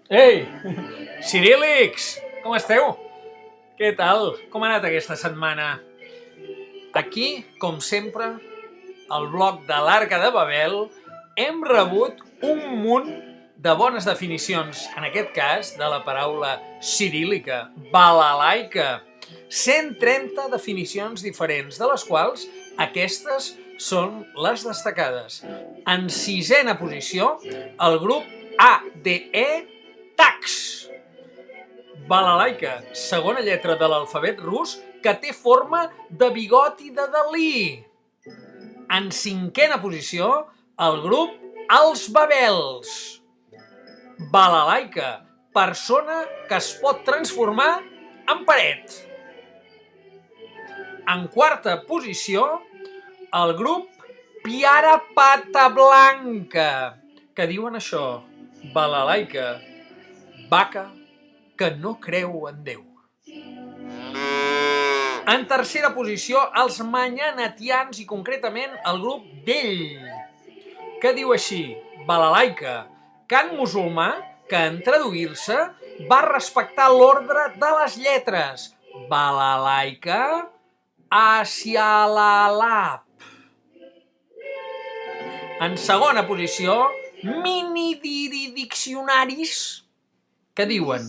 Ei, Ciríl·lics, com esteu? Què tal? Com ha anat aquesta setmana? Aquí, com sempre, al blog de l'Arca de Babel, hem rebut un munt de bones definicions, en aquest cas, de la paraula ciríl·lica, balalaica. 130 definicions diferents, de les quals aquestes són les destacades. En sisena posició, el grup ADE Tax. Balalaica, segona lletra de l'alfabet rus que té forma de bigoti de Dalí. En cinquena posició, el grup Els Babels. Balalaica, persona que es pot transformar en paret. En quarta posició, el grup Piara Pata Blanca, que diuen això: balalaica, vaca que no creu en Déu. En tercera posició, els manyanatians i concretament el grup Dell, que diu així: balalaica, cant musulmà que en traduir-se va respectar l'ordre de les lletres. Balalaica asialalap. En segona posició, mini-diccionaris, que diuen,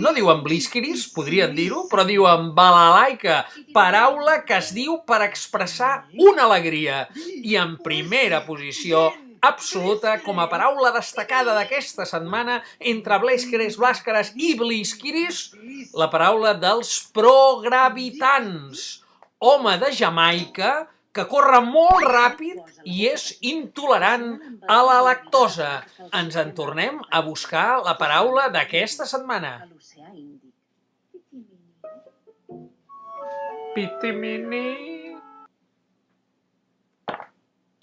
no diuen blisquiris, podrien dir-ho, però diuen balalaica, paraula que es diu per expressar una alegria. I en primera posició absoluta, com a paraula destacada d'aquesta setmana, entre blàscares i blisquiris, la paraula dels progravitants, home de Jamaica que corre molt ràpid i és intolerant a la lactosa. Ens en tornem a buscar la paraula d'aquesta setmana. Pitimini.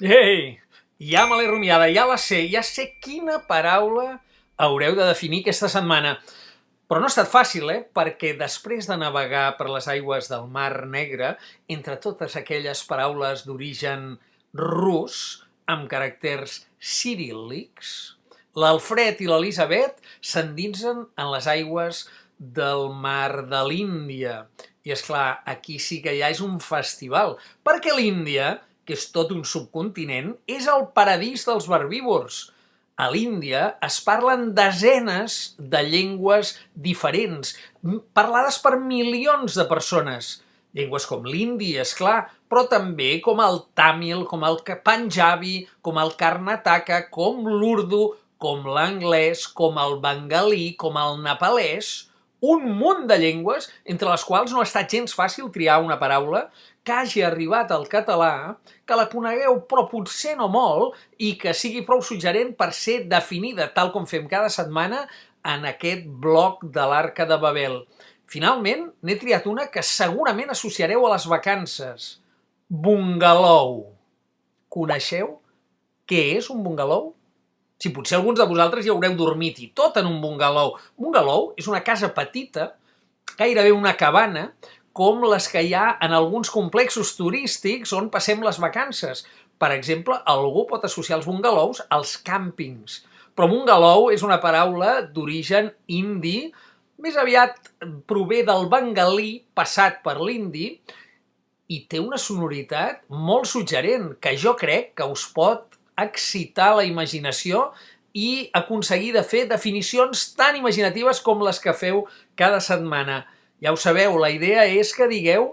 Ei, ja me l'he rumiada, ja la sé, ja sé quina paraula haureu de definir aquesta setmana. Però no ha estat fàcil, perquè després de navegar per les aigües del Mar Negre, entre totes aquelles paraules d'origen rus, amb caràcters ciríl·lics, l'Alfred i l'Elisabet s'endinsen en les aigües del Mar de l'Índia. I esclar, aquí sí que ja és un festival, perquè l'Índia, que és tot un subcontinent, és el paradís dels herbívors. A l'Índia es parlen desenes de llengües diferents, parlades per milions de persones. Llengües com l'hindi, esclar, però també com el tàmil, com el panjabi, com el karnataka, com l'urdu, com l'anglès, com el bengalí, com el nepalès. Un munt de llengües, entre les quals no ha estat gens fàcil triar una paraula que hagi arribat al català, que la conegueu però potser no molt i que sigui prou suggerent per ser definida, tal com fem cada setmana en aquest blog de l'Arca de Babel. Finalment, n'he triat una que segurament associareu a les vacances. Bungalou. Coneixeu què és un bungalou? Si potser alguns de vosaltres hi haureu dormit i tot en un bungalou. Bungalou és una casa petita, gairebé una cabana, com les que hi ha en alguns complexos turístics on passem les vacances. Per exemple, algú pot associar els bungalous als càmpings. Però bungalou és una paraula d'origen indi, més aviat prové del bengalí passat per l'hindi i té una sonoritat molt suggerent que jo crec que us pot excitar la imaginació i aconseguir de fer definicions tan imaginatives com les que feu cada setmana. Ja ho sabeu, la idea és que digueu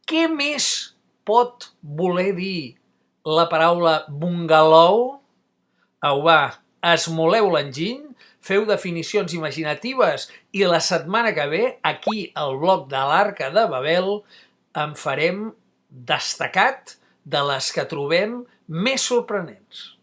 què més pot voler dir la paraula bungalou. Au, va, esmoleu l'enginy, feu definicions imaginatives i la setmana que ve, aquí al blog de l'Arca de Babel, en farem destacat de les que trobem més sorprenents.